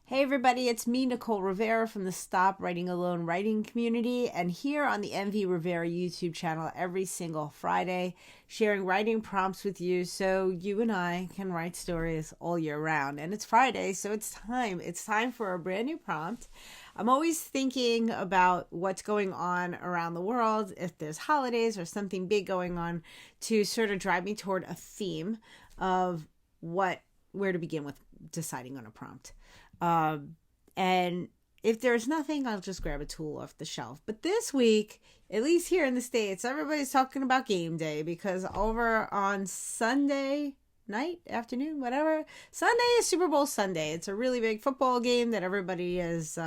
Hey everybody, it's me, Nicole Rivera from the Stop Writing Alone writing community, and here on the MV Rivera YouTube channel every single Friday, sharing writing prompts with you so you and I can write stories all year round. And it's Friday, so it's time. It's time for a brand new prompt. I'm always thinking about what's going on around the world, if there's holidays or something big going on, to sort of drive me toward a theme of where to begin with deciding on a prompt. And if there's nothing, I'll just grab a tool off the shelf. But this week, at least here in the States, everybody's talking about game day because over on Sunday night, afternoon, whatever, Sunday is Super Bowl Sunday. It's a really big football game that everybody is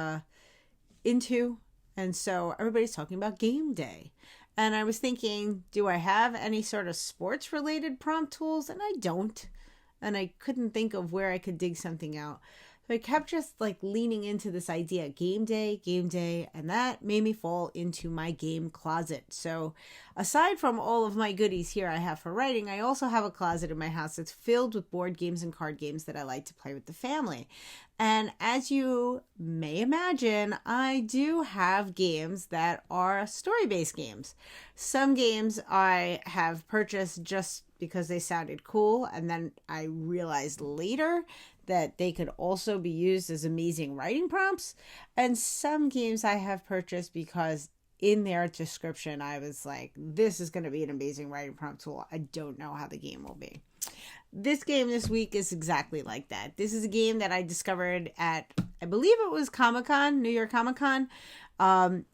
into. And so everybody's talking about game day. And I was thinking, do I have any sort of sports related prompt tools? And I don't. And I couldn't think of where I could dig something out. So I kept just like leaning into this idea, game day, and that made me fall into my game closet. So aside from all of my goodies here I have for writing, I also have a closet in my house that's filled with board games and card games that I like to play with the family. And as you may imagine, I do have games that are story-based games. Some games I have purchased just because they sounded cool, and then I realized later that they could also be used as amazing writing prompts. And some games I have purchased because in their description I was like, this is going to be an amazing writing prompt tool. I don't know how the game will be. This game this week is exactly like that. This is a game that I discovered at, I believe it was Comic-Con, New York Comic-Con.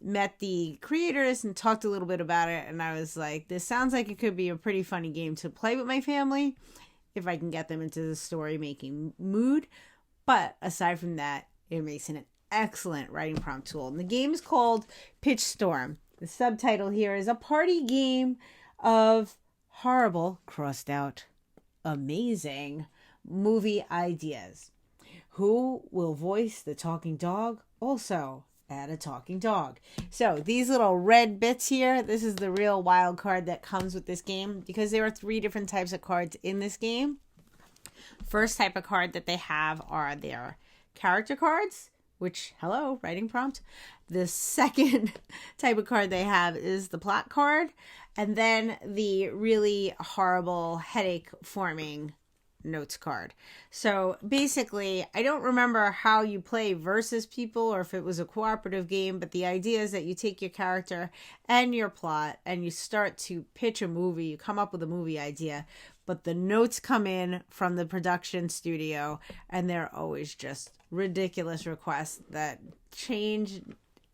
Met the creators and talked a little bit about it, and I was like, this sounds like it could be a pretty funny game to play with my family if I can get them into the story making mood. But aside from that, it makes an excellent writing prompt tool. And the game is called Pitch Storm. The subtitle here is a party game of horrible, crossed out, amazing movie ideas. Who will voice the talking dog? Also, add a talking dog. So these little red bits here, this is the real wild card that comes with this game, because there are 3 different types of cards in this game. First type of card that they have are their character cards, which, hello, writing prompt. The second type of card they have is the plot card, and then the really horrible headache forming notes card. So basically, I don't remember how you play versus people or if it was a cooperative game, but the idea is that you take your character and your plot and you start to pitch a movie. You come up with a movie idea, but the notes come in from the production studio and they're always just ridiculous requests that change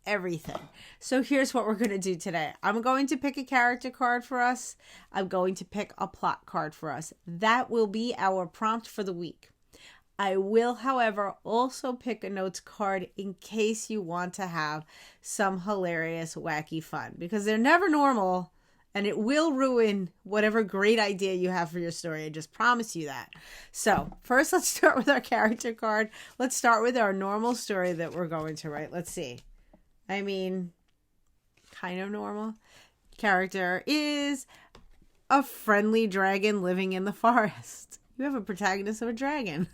everything. So here's what we're going to do today. I'm going to pick a character card for us. I'm going to pick a plot card for us. That will be our prompt for the week. I will, however, also pick a notes card in case you want to have some hilarious, wacky fun, because they're never normal and it will ruin whatever great idea you have for your story. I just promise you that. So first, let's start with our character card. Let's start with our normal story that we're going to write. Let's see. I mean, kind of normal. Character is a friendly dragon living in the forest. You have a protagonist of a dragon.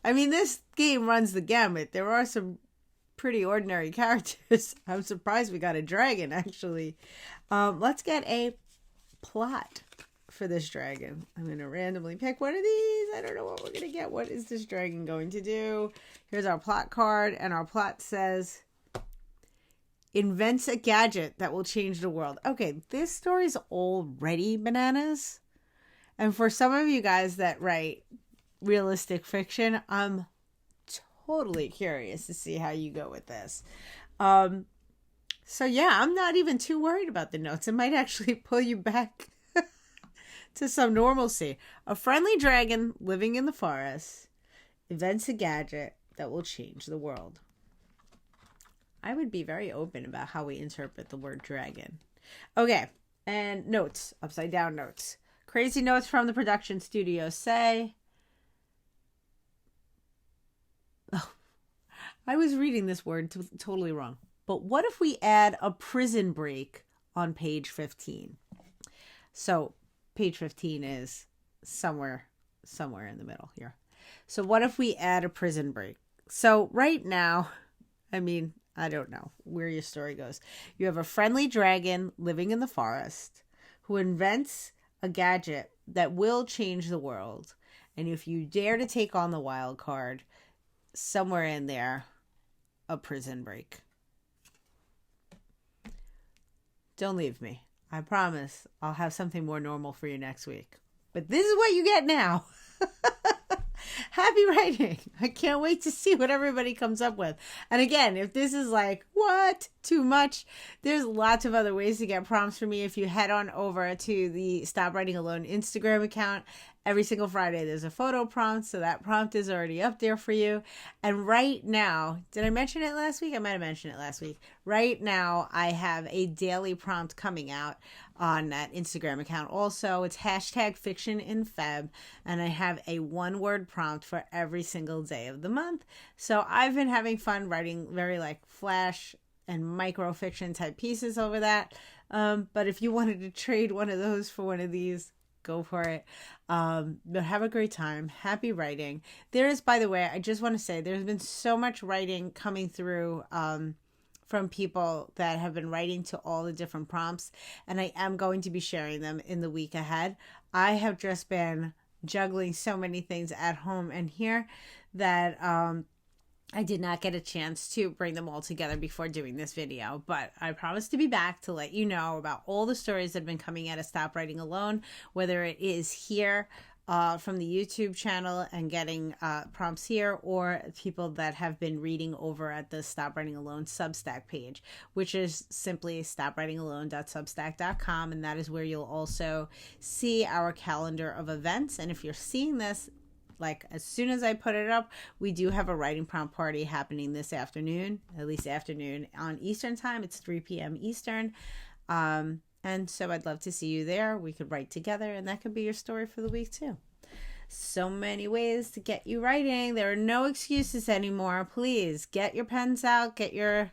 I mean, this game runs the gamut. There are some pretty ordinary characters. I'm surprised we got a dragon, actually. Let's get a plot for this dragon. I'm going to randomly pick one of these. I don't know what we're going to get. What is this dragon going to do? Here's our plot card, and our plot says, invents a gadget that will change the world. Okay, this story's already bananas. And for some of you guys that write realistic fiction, I'm totally curious to see how you go with this. So yeah, I'm not even too worried about the notes. It might actually pull you back to some normalcy. A friendly dragon living in the forest invents a gadget that will change the world. I would be very open about how we interpret the word dragon. Okay, and notes, upside down notes. Crazy notes from the production studio say, oh, I was reading this word totally wrong. But what if we add a prison break on page 15? So page 15 is somewhere in the middle here. So what if we add a prison break? So right now, I mean, I don't know where your story goes. You have a friendly dragon living in the forest who invents a gadget that will change the world. And if you dare to take on the wild card, somewhere in there, a prison break. Don't leave me. I promise I'll have something more normal for you next week. But this is what you get now. Happy writing. I can't wait to see what everybody comes up with. And again, if this is like, what? Too much? There's lots of other ways to get prompts from me. If you head on over to the Stop Writing Alone Instagram account, every single Friday there's a photo prompt. So that prompt is already up there for you. And right now, did I mention it last week? I might have mentioned it last week. Right now, I have a daily prompt coming out on that Instagram account. Also, it's #FictionInFeb, and I have a 1-word prompt for every single day of the month. So I've been having fun writing very like flash and micro fiction type pieces over that. But if you wanted to trade one of those for one of these, go for it. But have a great time. Happy writing. There is, by the way, I just want to say there's been so much writing coming through from people that have been writing to all the different prompts, and I am going to be sharing them in the week ahead. I have just been juggling so many things at home and here that I did not get a chance to bring them all together before doing this video, but I promise to be back to let you know about all the stories that have been coming out of Stop Writing Alone, whether it is here from the YouTube channel and getting prompts here, or people that have been reading over at the Stop Writing Alone Substack page, which is simply stopwritingalone.substack.com, and that is where you'll also see our calendar of events. And if you're seeing this, like as soon as I put it up, we do have a writing prompt party happening this afternoon, at least afternoon on Eastern time. It's 3 p.m. Eastern. And so I'd love to see you there. We could write together, and that could be your story for the week too. So many ways to get you writing. There are no excuses anymore. Please get your pens out, get your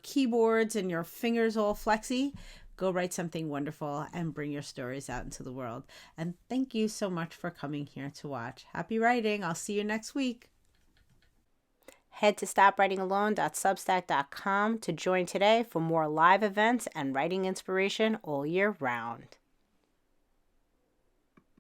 keyboards and your fingers all flexy. Go write something wonderful and bring your stories out into the world. And thank you so much for coming here to watch. Happy writing. I'll see you next week. Head to stopwritingalone.substack.com to join today for more live events and writing inspiration all year round.